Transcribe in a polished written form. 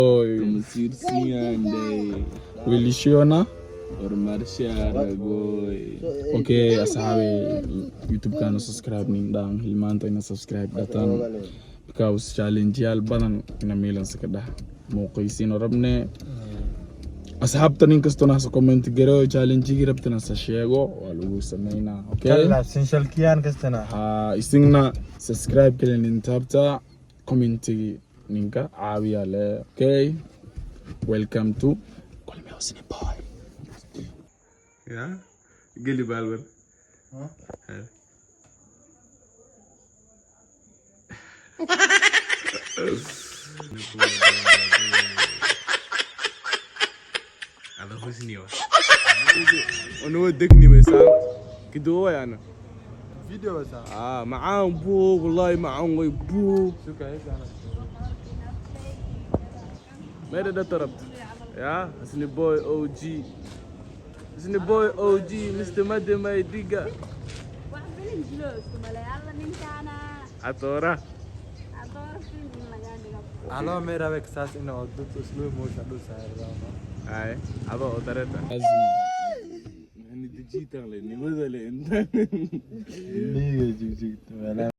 Come Sirsiande. Wilishona. Or Marshara Goy. Okay, asahawe YouTube kano subscribe ning dang hilmanto ina subscribe datan because challenge yal banan ina milan sakada mo koy sino rabne asahab tanin kasto na sa comment gero challenge girap tana sa shego walu samayna okay kala essential kiyan kastana ha ising na subscribe kala nin tapta comment ninka awiya le okay welcome to Kolme Hosni Boy. Yeah? Gilly Balber. Huh? هذا حسني وانا ودكني مساء كده يعني فيديو بس معاهم بو والله معاهم ويبو شو كيف انا ماذا ده طربت يا حسني بوي او جي حسني بوي او جي مستر مادي ما يديقا عطورة انا मेरा एक साथ इन और दो slow motion दो साइड هاي هذا أوترته يعني تجي تغلي نقول له أنت ليه جيت ولا